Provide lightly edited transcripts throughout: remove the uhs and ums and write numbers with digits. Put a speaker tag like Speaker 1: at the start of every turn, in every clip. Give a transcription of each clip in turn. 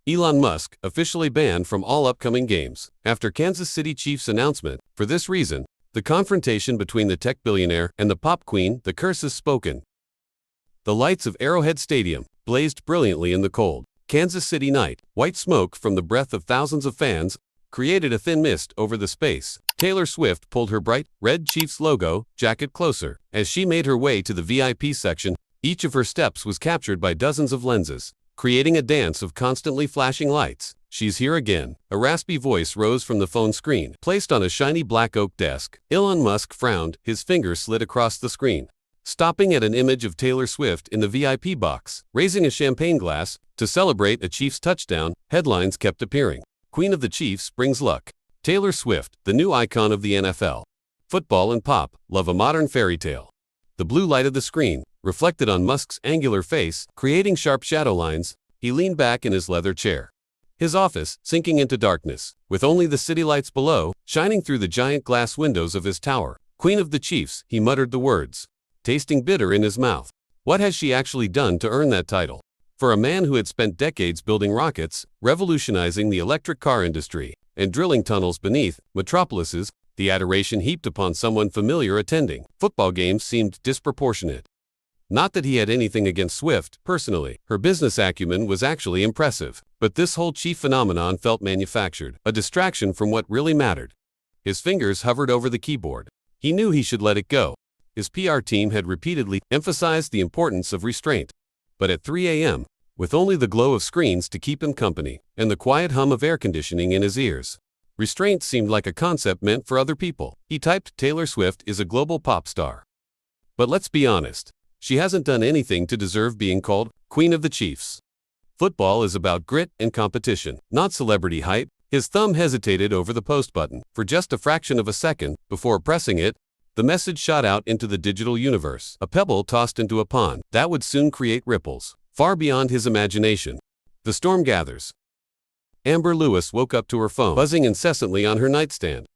Speaker 1: Elon Musk officially banned from all upcoming games after Kansas City Chiefs announcement. For this reason, the confrontation between the tech billionaire and the pop queen, the curse is spoken. The lights of Arrowhead Stadium blazed brilliantly in the cold Kansas City night. White smoke from the breath of thousands of fans created a thin mist over the space. Taylor Swift pulled her bright, red Chiefs logo jacket closer. As she made her way to the VIP section, each of her steps was captured by dozens of lenses, creating a dance of constantly flashing lights. "She's here again," a raspy voice rose from the phone screen. Placed on a shiny black oak desk, Elon Musk frowned, his finger slid across the screen, stopping at an image of Taylor Swift in the VIP box. Raising a champagne glass to celebrate a Chiefs touchdown, headlines kept appearing. Queen of the Chiefs brings luck. Taylor Swift, the new icon of the NFL. Football and pop love a modern fairy tale. The blue light of the screen reflected on Musk's angular face, creating sharp shadow lines. He leaned back in his leather chair, his office sinking into darkness, with only the city lights below shining through the giant glass windows of his tower. "Queen of the Chiefs," he muttered the words, tasting bitter in his mouth. What has she actually done to earn that title? For a man who had spent decades building rockets, revolutionizing the electric car industry, and drilling tunnels beneath metropolises, the adoration heaped upon someone familiar attending football games seemed disproportionate. Not that he had anything against Swift, personally. Her business acumen was actually impressive. But this whole Chief phenomenon felt manufactured, a distraction from what really mattered. His fingers hovered over the keyboard. He knew he should let it go. His PR team had repeatedly emphasized the importance of restraint. But at 3 a.m., with only the glow of screens to keep him company, and the quiet hum of air conditioning in his ears, restraint seemed like a concept meant for other people. He typed, "Taylor Swift is a global pop star. But let's be honest. She hasn't done anything to deserve being called Queen of the Chiefs. Football is about grit and competition, not celebrity hype." His thumb hesitated over the post button for just a fraction of a second. Before pressing it, the message shot out into the digital universe. A pebble tossed into a pond that would soon create ripples far beyond his imagination. The storm gathers. Amber Lewis woke up to her phone buzzing incessantly on her nightstand.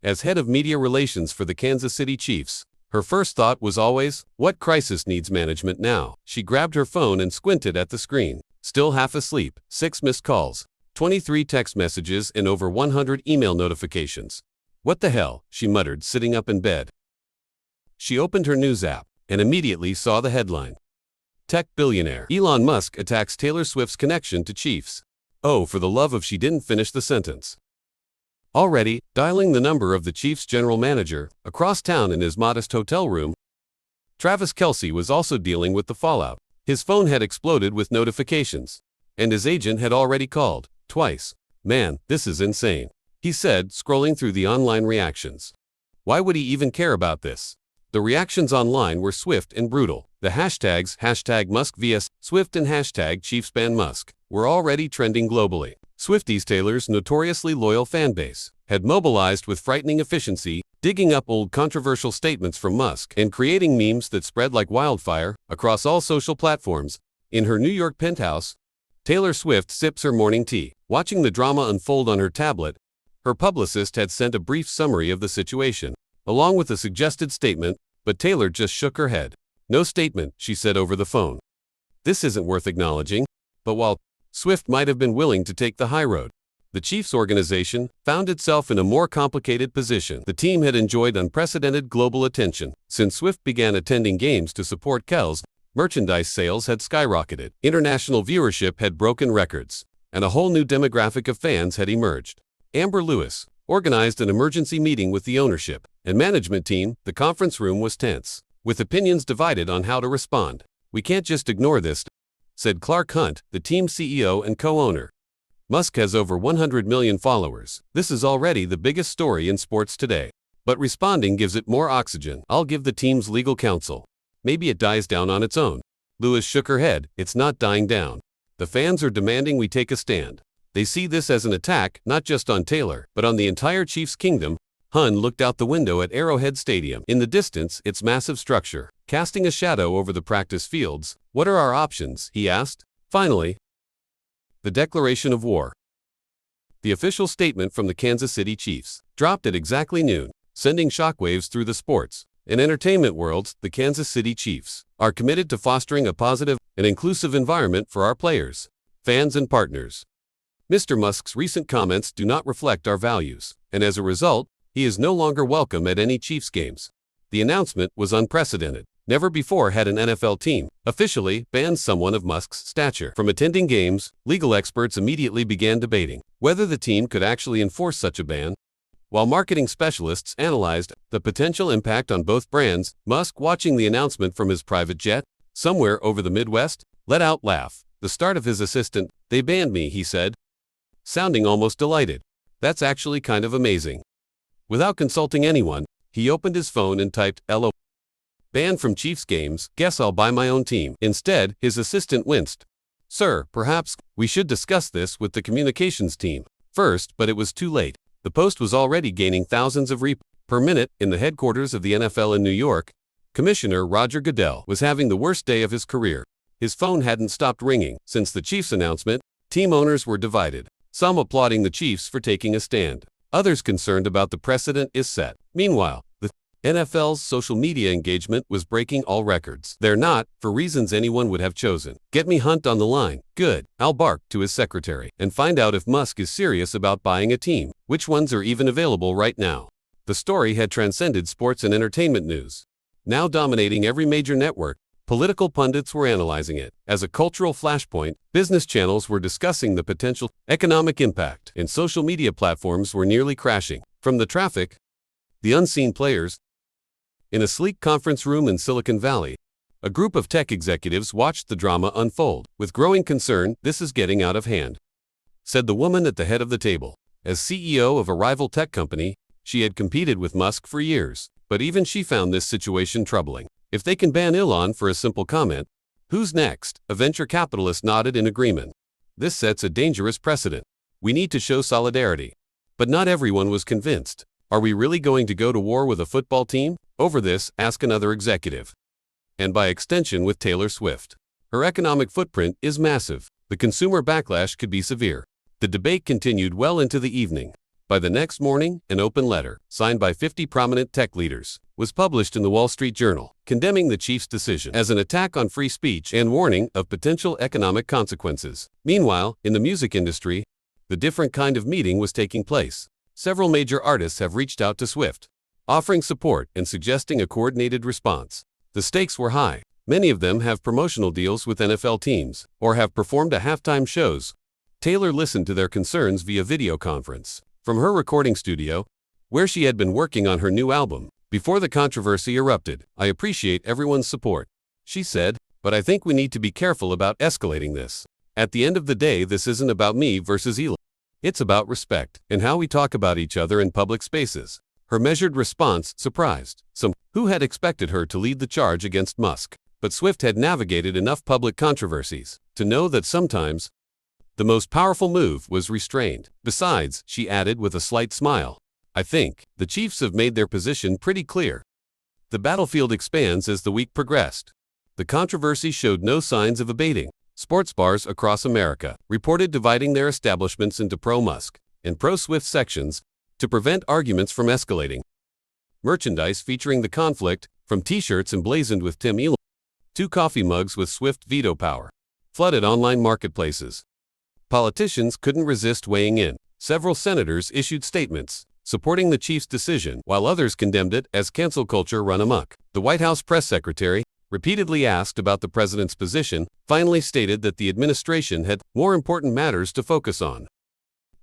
Speaker 1: As head of media relations for the Kansas City Chiefs, her first thought was always, what crisis needs management now? She grabbed her phone and squinted at the screen. Still half asleep, 6 missed calls, 23 text messages and over 100 email notifications. "What the hell?" she muttered, sitting up in bed. She opened her news app and immediately saw the headline. Tech billionaire Elon Musk attacks Taylor Swift's connection to Chiefs. Oh, for the love of, she didn't finish the sentence. Already, dialing the number of the Chiefs' general manager across town in his modest hotel room, Travis Kelce was also dealing with the fallout. His phone had exploded with notifications, and his agent had already called twice. "Man, this is insane," he said, scrolling through the online reactions. Why would he even care about this? The reactions online were swift and brutal. The hashtags #MuskVS Swift and #ChiefsBanMusk were already trending globally. Swifties, Taylor's notoriously loyal fanbase, had mobilized with frightening efficiency, digging up old controversial statements from Musk and creating memes that spread like wildfire across all social platforms. In her New York penthouse, Taylor Swift sips her morning tea, watching the drama unfold on her tablet. Her publicist had sent a brief summary of the situation, along with a suggested statement, but Taylor just shook her head. "No statement," she said over the phone. "This isn't worth acknowledging." But while Swift might have been willing to take the high road, the Chiefs organization found itself in a more complicated position. The team had enjoyed unprecedented global attention. Since Swift began attending games to support Kelce, merchandise sales had skyrocketed. International viewership had broken records, and a whole new demographic of fans had emerged. Amber Lewis organized an emergency meeting with the ownership and management team. The conference room was tense, with opinions divided on how to respond. "We can't just ignore this," said Clark Hunt, the team's CEO and co-owner. "Musk has over 100 million followers. This is already the biggest story in sports today. But responding gives it more oxygen. I'll give the team's legal counsel. Maybe it dies down on its own." Lewis shook her head. "It's not dying down. The fans are demanding we take a stand. They see this as an attack, not just on Taylor, but on the entire Chiefs kingdom." Hun looked out the window at Arrowhead Stadium. In the distance, its massive structure, casting a shadow over the practice fields. "What are our options?" he asked. Finally, the declaration of war. The official statement from the Kansas City Chiefs dropped at exactly noon, sending shockwaves through the sports and entertainment worlds. "The Kansas City Chiefs are committed to fostering a positive and inclusive environment for our players, fans and partners. Mr. Musk's recent comments do not reflect our values, and as a result, he is no longer welcome at any Chiefs games. The announcement was unprecedented. Never before had an NFL team officially banned someone of Musk's stature from attending games. Legal experts immediately began debating whether the team could actually enforce such a ban. While marketing specialists analyzed the potential impact on both brands, Musk, watching the announcement from his private jet somewhere over the Midwest, let out laugh. The start of his assistant, "They banned me," he said, sounding almost delighted. "That's actually kind of amazing." Without consulting anyone, he opened his phone and typed, "LO. Banned from Chiefs games, guess I'll buy my own team." Instead, his assistant winced. "Sir, perhaps we should discuss this with the communications team first," but it was too late. The post was already gaining thousands of replays per minute. In the headquarters of the NFL in New York, Commissioner Roger Goodell was having the worst day of his career. His phone hadn't stopped ringing since the Chiefs announcement. Team owners were divided, some applauding the Chiefs for taking a stand, others concerned about the precedent is set. Meanwhile, the NFL's social media engagement was breaking all records. "They're not, for reasons anyone would have chosen. Get me Hunt on the line. Good. I'll bark to his secretary and find out if Musk is serious about buying a team. Which ones are even available right now?" The story had transcended sports and entertainment news. Now dominating every major network, political pundits were analyzing it as a cultural flashpoint, business channels were discussing the potential economic impact, and social media platforms were nearly crashing from the traffic. The unseen players. In a sleek conference room in Silicon Valley, a group of tech executives watched the drama unfold. With growing concern, "This is getting out of hand," said the woman at the head of the table. As CEO of a rival tech company, she had competed with Musk for years, but even she found this situation troubling. If they can ban Elon for a simple comment, who's next? A venture capitalist nodded in agreement. This sets a dangerous precedent. We need to show solidarity. But not everyone was convinced. Are we really going to go to war with a football team over this? Asked another executive. And by extension with Taylor Swift. Her economic footprint is massive. The consumer backlash could be severe. The debate continued well into the evening. By the next morning, an open letter, signed by 50 prominent tech leaders, was published in the Wall Street Journal, condemning the Chiefs' decision as an attack on free speech and warning of potential economic consequences. Meanwhile, in the music industry, the different kind of meeting was taking place. Several major artists have reached out to Swift, offering support and suggesting a coordinated response. The stakes were high. Many of them have promotional deals with NFL teams or have performed at halftime shows. Taylor listened to their concerns via video conference from her recording studio, where she had been working on her new album, before the controversy erupted. "I appreciate everyone's support," she said, "but I think we need to be careful about escalating this. At the end of the day, this isn't about me versus Elon. It's about respect and how we talk about each other in public spaces." Her measured response surprised some who had expected her to lead the charge against Musk, but Swift had navigated enough public controversies to know that sometimes the most powerful move was restrained. Besides, she added with a slight smile, "I think the Chiefs have made their position pretty clear." The battlefield expands as the week progressed. The controversy showed no signs of abating. Sports bars across America reported dividing their establishments into pro-Musk and pro-Swift sections to prevent arguments from escalating. Merchandise featuring the conflict, from t-shirts emblazoned with Tim Elon to coffee mugs with Swift veto power, flooded online marketplaces. Politicians couldn't resist weighing in. Several senators issued statements supporting the Chiefs' decision, while others condemned it as cancel culture run amok. The White House press secretary, repeatedly asked about the president's position, finally stated that the administration had more important matters to focus on.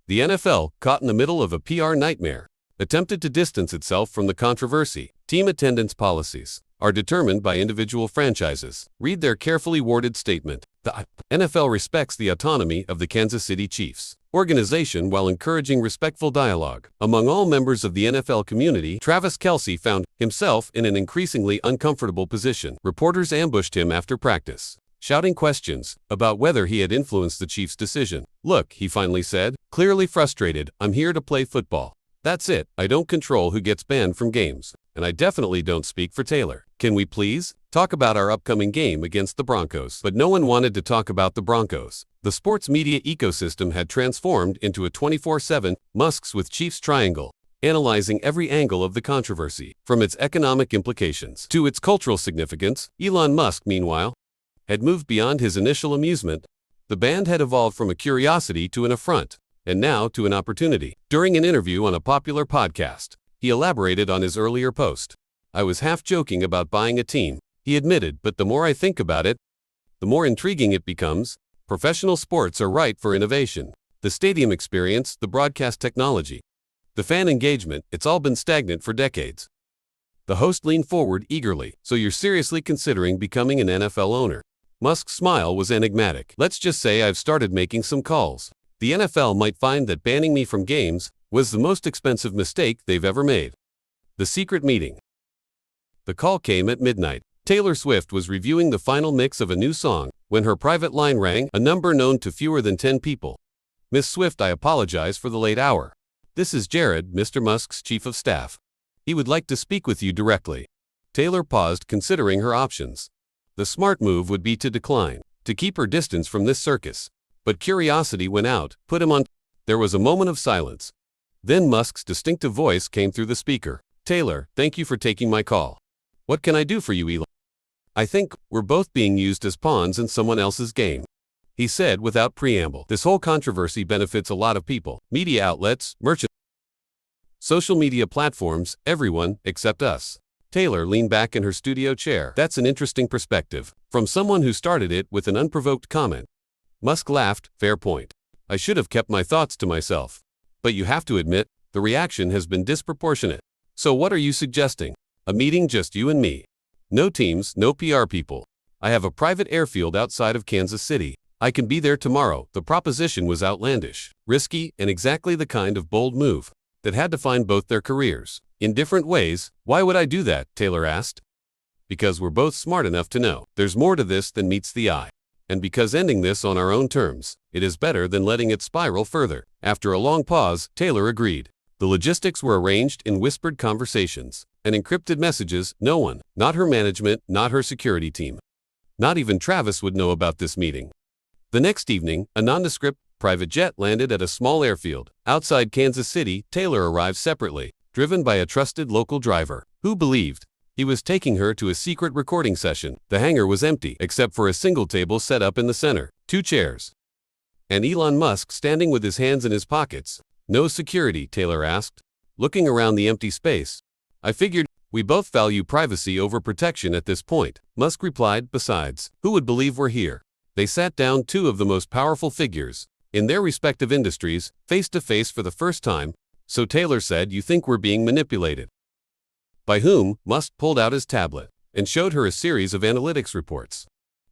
Speaker 1: The NFL, caught in the middle of a PR nightmare, attempted to distance itself from the controversy. Team attendance policies are determined by individual franchises. Read their carefully worded statement. The NFL respects the autonomy of the Kansas City Chiefs organization while encouraging respectful dialogue. Among all members of the NFL community, Travis Kelce found himself in an increasingly uncomfortable position. Reporters ambushed him after practice, shouting questions about whether he had influenced the Chiefs' decision. "Look," he finally said, clearly frustrated, "I'm here to play football. That's it. I don't control who gets banned from games, and I definitely don't speak for Taylor. Can we please talk about our upcoming game against the Broncos?" But no one wanted to talk about the Broncos. The sports media ecosystem had transformed into a 24/7 Musk's with Chiefs triangle, analyzing every angle of the controversy, from its economic implications to its cultural significance. Elon Musk, meanwhile, had moved beyond his initial amusement The band had evolved from a curiosity to an affront, and now to an opportunity. During an interview on a popular podcast, he elaborated on his earlier post. "I was half joking about buying a team," he admitted, "but the more I think about it, the more intriguing it becomes. Professional sports are ripe for innovation. The stadium experience, the broadcast technology, the fan engagement, it's all been stagnant for decades." The host leaned forward eagerly. "So you're seriously considering becoming an NFL owner?" Musk's smile was enigmatic. "Let's just say I've started making some calls. The NFL might find that banning me from games was the most expensive mistake they've ever made." The secret meeting. The call came at midnight. Taylor Swift was reviewing the final mix of a new song when her private line rang, a number known to fewer than 10 people. "Miss Swift, I apologize for the late hour. This is Jared, Mr. Musk's chief of staff. He would like to speak with you directly." Taylor paused, considering her options. The smart move would be to decline, to keep her distance from this circus. But curiosity went out, put him on. There was a moment of silence. Then Musk's distinctive voice came through the speaker. "Taylor, thank you for taking my call. What can I do for you, Elon?" "I think we're both being used as pawns in someone else's game," he said without preamble. "This whole controversy benefits a lot of people. Media outlets, merchants, social media platforms, everyone except us." Taylor leaned back in her studio chair. "That's an interesting perspective, from someone who started it with an unprovoked comment." Musk laughed. "Fair point. I should have kept my thoughts to myself. But you have to admit, the reaction has been disproportionate. So what are you suggesting? A meeting just you and me? No teams, no PR people. I have a private airfield outside of Kansas City. I can be there tomorrow." The proposition was outlandish, risky, and exactly the kind of bold move that had defined both their careers in different ways. "Why would I do that?" Taylor asked. "Because we're both smart enough to know there's more to this than meets the eye. And because ending this on our own terms, it is better than letting it spiral further." After a long pause, Taylor agreed. The logistics were arranged in whispered conversations and encrypted messages. No one, not her management, not her security team, not even Travis, would know about this meeting. The next evening, a nondescript private jet landed at a small airfield outside Kansas City. Taylor arrived separately, driven by a trusted local driver who believed he was taking her to a secret recording session. The hangar was empty, except for a single table set up in the center, 2 chairs, and Elon Musk standing with his hands in his pockets. "No security?" Taylor asked, looking around the empty space. "I figured we both value privacy over protection at this point," Musk replied. "Besides, who would believe we're here?" They sat down, 2 of the most powerful figures in their respective industries, face to face for the first time. "So," Taylor said, "you think we're being manipulated?" "By whom?" Musk pulled out his tablet and showed her a series of analytics reports.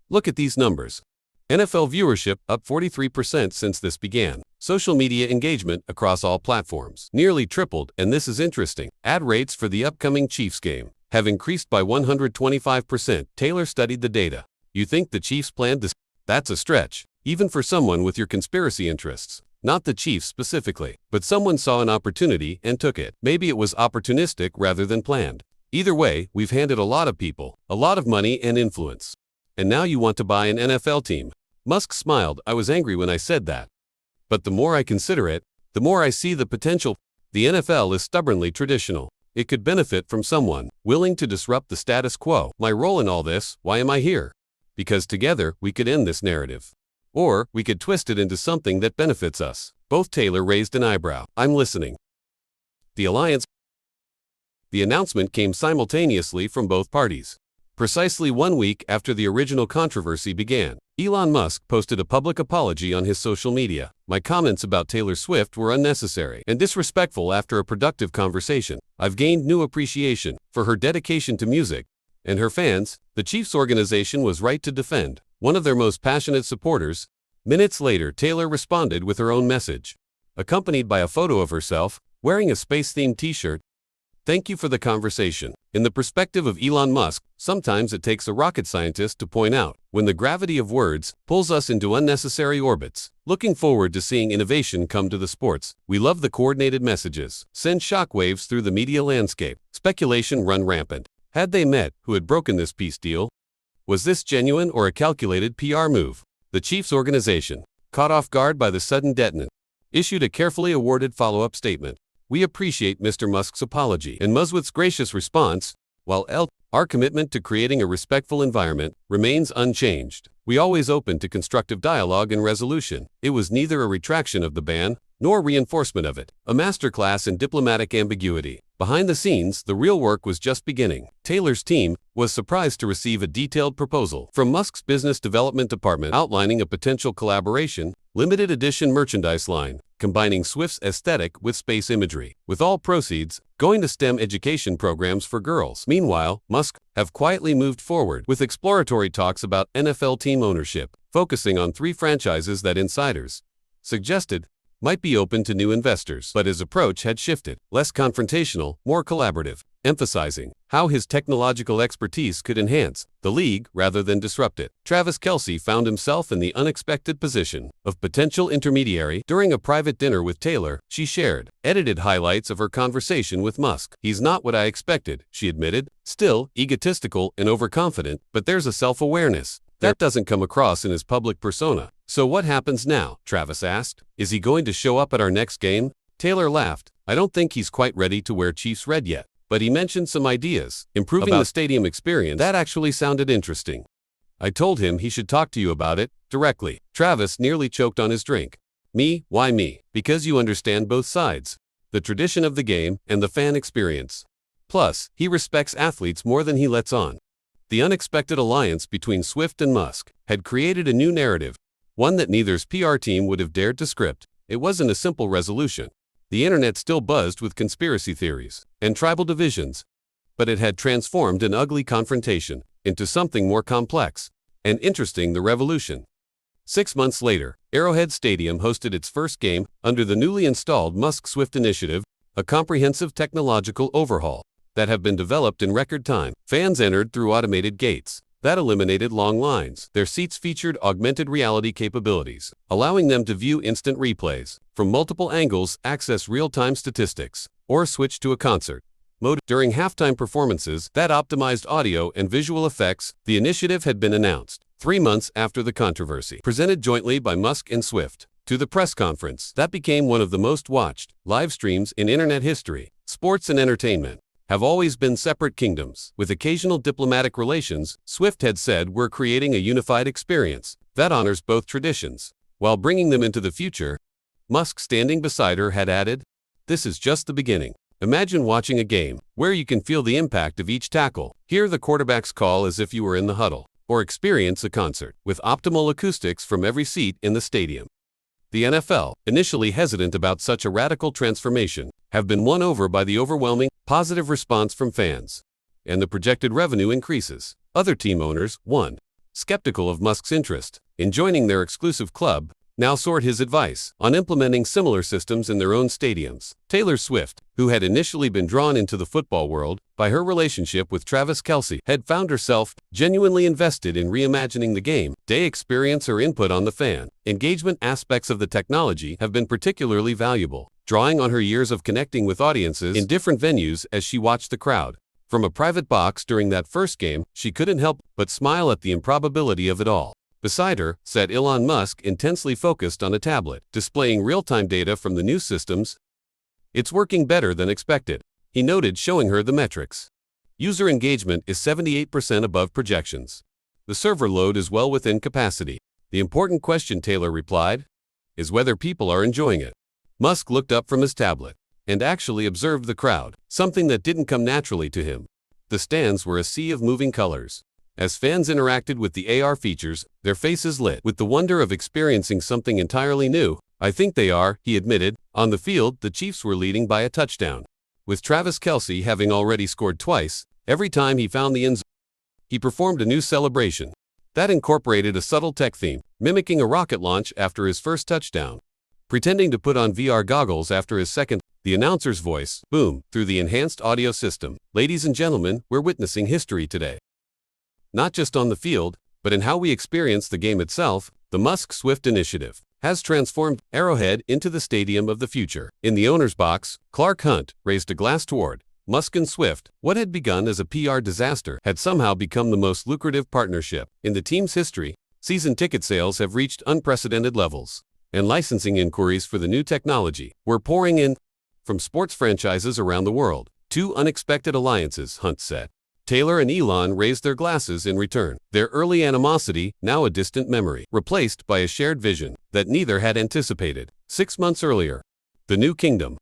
Speaker 1: "Look at these numbers. NFL viewership up 43% since this began. Social media engagement across all platforms nearly tripled, and this is interesting. Ad rates for the upcoming Chiefs game have increased by 125%. Taylor studied the data. "You think the Chiefs planned this?" "That's a stretch, even for someone with your conspiracy interests. Not the Chiefs specifically, but someone saw an opportunity and took it. Maybe it was opportunistic rather than planned. Either way, we've handed a lot of people, a lot of money and influence. And now you want to buy an NFL team." Musk smiled. "I was angry when I said that. But the more I consider it, the more I see the potential. The NFL is stubbornly traditional. It could benefit from someone willing to disrupt the status quo. My role in all this, why am I here? Because together, we could end this narrative. Or, we could twist it into something that benefits us." Both. Taylor raised an eyebrow. "I'm listening." The alliance. The announcement came simultaneously from both parties. Precisely 1 week after the original controversy began, Elon Musk posted a public apology on his social media. "My comments about Taylor Swift were unnecessary and disrespectful after a productive conversation. I've gained new appreciation for her dedication to music and her fans. The Chiefs organization was right to defend one of their most passionate supporters." Minutes later, Taylor responded with her own message, accompanied by a photo of herself wearing a space-themed t-shirt. "Thank you for the conversation." In the perspective of Elon Musk, sometimes it takes a rocket scientist to point out when the gravity of words pulls us into unnecessary orbits. Looking forward to seeing innovation come to the sports. "We love the coordinated messages. Send shockwaves through the media landscape. Speculation run rampant. Had they met, who had broken this peace deal? Was this genuine or a calculated PR move?" The Chiefs organization, caught off guard by the sudden detonation, issued a carefully awarded follow-up statement. "We appreciate Mr. Musk's apology and Muswith's gracious response while our commitment to creating a respectful environment remains unchanged. We always open to constructive dialogue and resolution. It was neither a retraction of the ban nor reinforcement of it, a masterclass in diplomatic ambiguity. Behind the scenes, the real work was just beginning. Taylor's team was surprised to receive a detailed proposal from Musk's business development department outlining a potential collaboration, limited edition merchandise line, combining Swift's aesthetic with space imagery, with all proceeds going to STEM education programs for girls. Meanwhile, Musk have quietly moved forward with exploratory talks about NFL team ownership, focusing on 3 franchises that insiders suggested might be open to new investors. But his approach had shifted, less confrontational, more collaborative, emphasizing how his technological expertise could enhance the league rather than disrupt it. Travis Kelce found himself in the unexpected position of potential intermediary. During a private dinner with Taylor, she shared edited highlights of her conversation with Musk. "He's not what I expected," she admitted, "still egotistical and overconfident, but there's a self-awareness that doesn't come across in his public persona." "So what happens now?" Travis asked. "Is he going to show up at our next game?" Taylor laughed. "I don't think he's quite ready to wear Chiefs red yet, but he mentioned some ideas, improving the stadium experience. That actually sounded interesting. I told him he should talk to you about it directly." Travis nearly choked on his drink. "Me? Why me?" "Because you understand both sides, the tradition of the game and the fan experience. Plus, he respects athletes more than he lets on." The unexpected alliance between Swift and Musk had created a new narrative, one that neither's PR team would have dared to script. It wasn't a simple resolution. The internet still buzzed with conspiracy theories and tribal divisions, but it had transformed an ugly confrontation into something more complex and interesting: the revolution. 6 months later, Arrowhead Stadium hosted its first game under the newly installed Musk-Swift initiative, a comprehensive technological overhaul that have been developed in record time. Fans entered through automated gates that eliminated long lines. Their seats featured augmented reality capabilities, allowing them to view instant replays from multiple angles, access real-time statistics, or switch to a concert mode during halftime performances that optimized audio and visual effects. The initiative had been announced 3 months after the controversy, presented jointly by Musk and Swift to the press conference that became one of the most watched live streams in internet history. Sports and entertainment have always been separate kingdoms. With occasional diplomatic relations, Swift had said, "We're creating a unified experience that honors both traditions while bringing them into the future." Musk, standing beside her, had added, "This is just the beginning. Imagine watching a game where you can feel the impact of each tackle, hear the quarterback's call as if you were in the huddle, or experience a concert with optimal acoustics from every seat in the stadium." The NFL, initially hesitant about such a radical transformation, have been won over by the overwhelming positive response from fans and the projected revenue increases. Other team owners, one, skeptical of Musk's interest in joining their exclusive club, now sought his advice on implementing similar systems in their own stadiums. Taylor Swift, who had initially been drawn into the football world by her relationship with Travis Kelce, had found herself genuinely invested in reimagining the game day experience. Her input on the fan engagement aspects of the technology have been particularly valuable, drawing on her years of connecting with audiences in different venues as she watched the crowd. From a private box during that first game, she couldn't help but smile at the improbability of it all. Beside her sat Elon Musk, intensely focused on a tablet, displaying real-time data from the new systems. "It's working better than expected," he noted, showing her the metrics. "User engagement is 78% above projections. The server load is well within capacity." "The important question," Taylor replied, "is whether people are enjoying it." Musk looked up from his tablet and actually observed the crowd, something that didn't come naturally to him. The stands were a sea of moving colors. As fans interacted with the AR features, their faces lit with the wonder of experiencing something entirely new. "I think they are," he admitted. On the field, the Chiefs were leading by a touchdown, with Travis Kelce having already scored twice. Every time he found the end zone, he performed a new celebration that incorporated a subtle tech theme, mimicking a rocket launch after his first touchdown, pretending to put on VR goggles after his second. The announcer's voice boomed through the enhanced audio system. "Ladies and gentlemen, we're witnessing history today. Not just on the field, but in how we experience the game itself." The Musk-Swift initiative has transformed Arrowhead into the stadium of the future. In the owner's box, Clark Hunt raised a glass toward Musk and Swift. What had begun as a PR disaster had somehow become the most lucrative partnership in the team's history. Season ticket sales have reached unprecedented levels, and licensing inquiries for the new technology were pouring in from sports franchises around the world. "Two unexpected alliances," Hunt said. Taylor and Elon raised their glasses in return, their early animosity now a distant memory, replaced by a shared vision that neither had anticipated. 6 months earlier, the New Kingdom.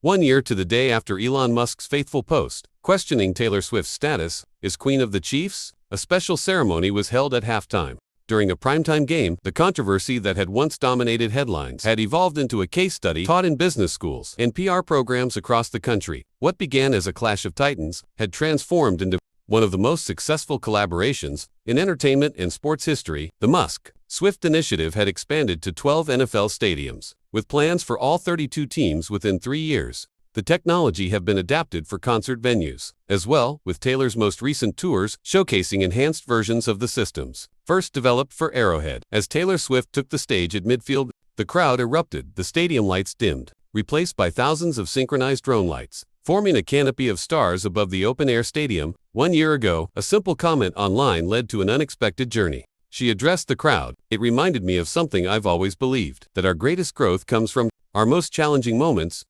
Speaker 1: 1 year to the day after Elon Musk's faithful post, questioning Taylor Swift's status as Queen of the Chiefs, a special ceremony was held at halftime. During a primetime game, the controversy that had once dominated headlines had evolved into a case study taught in business schools and PR programs across the country. What began as a clash of titans had transformed into one of the most successful collaborations in entertainment and sports history. The Musk-Swift initiative had expanded to 12 NFL stadiums, with plans for all 32 teams within 3 years. The technology have been adapted for concert venues, as well, with Taylor's most recent tours showcasing enhanced versions of the systems. First developed for Arrowhead. As Taylor Swift took the stage at midfield, the crowd erupted, the stadium lights dimmed, replaced by thousands of synchronized drone lights, forming a canopy of stars above the open-air stadium. 1 year ago, a simple comment online led to an unexpected journey. She addressed the crowd. It reminded me of something I've always believed, that our greatest growth comes from our most challenging moments.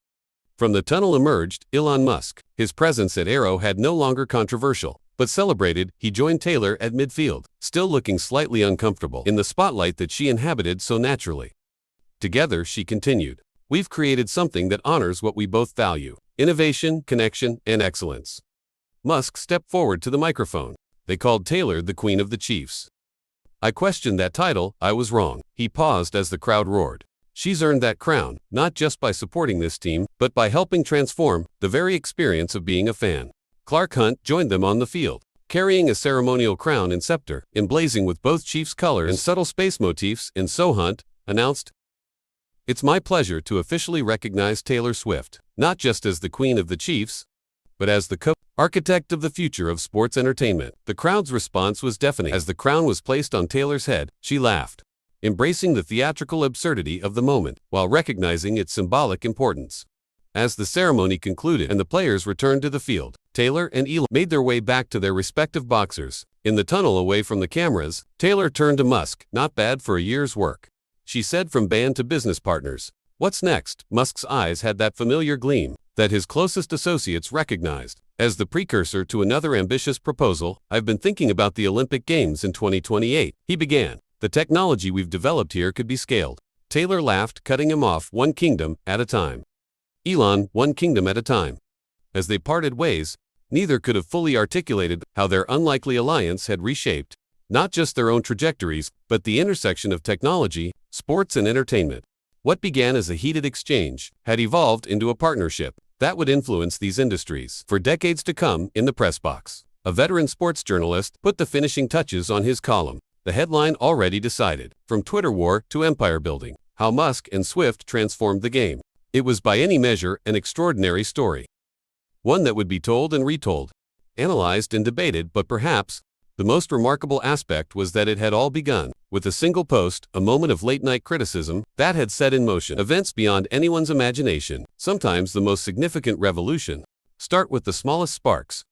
Speaker 1: From the tunnel emerged Elon Musk. His presence at Arrowhead no longer controversial, but celebrated. He joined Taylor at midfield, still looking slightly uncomfortable in the spotlight that she inhabited so naturally. Together, she continued, "We've created something that honors what we both value: innovation, connection, and excellence." Musk stepped forward to the microphone. They called Taylor the Queen of the Chiefs. "I questioned that title. I was wrong." He paused as the crowd roared. "She's earned that crown, not just by supporting this team, but by helping transform the very experience of being a fan." Clark Hunt joined them on the field, carrying a ceremonial crown and scepter, emblazoned with both Chiefs colors and subtle space motifs. And so Hunt announced, "It's my pleasure to officially recognize Taylor Swift, not just as the Queen of the Chiefs, but as the co-architect of the future of sports entertainment." The crowd's response was deafening. As the crown was placed on Taylor's head, she laughed, embracing the theatrical absurdity of the moment, while recognizing its symbolic importance. As the ceremony concluded and the players returned to the field, Taylor and Elon made their way back to their respective boxers. In the tunnel away from the cameras, Taylor turned to Musk. "Not bad for a year's work," she said. "From band to business partners. What's next?" Musk's eyes had that familiar gleam that his closest associates recognized as the precursor to another ambitious proposal. "I've been thinking about the Olympic Games in 2028, he began. "The technology we've developed here could be scaled." Taylor laughed, cutting him off. "One kingdom at a time. Elon, one kingdom at a time." As they parted ways, neither could have fully articulated how their unlikely alliance had reshaped not just their own trajectories, but the intersection of technology, sports, and entertainment. What began as a heated exchange had evolved into a partnership that would influence these industries for decades to come. In the press box, a veteran sports journalist put the finishing touches on his column. The headline already decided, "From Twitter war to empire building: how Musk and Swift transformed the game." It was by any measure an extraordinary story. One that would be told and retold, analyzed and debated, but perhaps the most remarkable aspect was that it had all begun with a single post, a moment of late-night criticism that had set in motion events beyond anyone's imagination. Sometimes the most significant revolution start with the smallest sparks.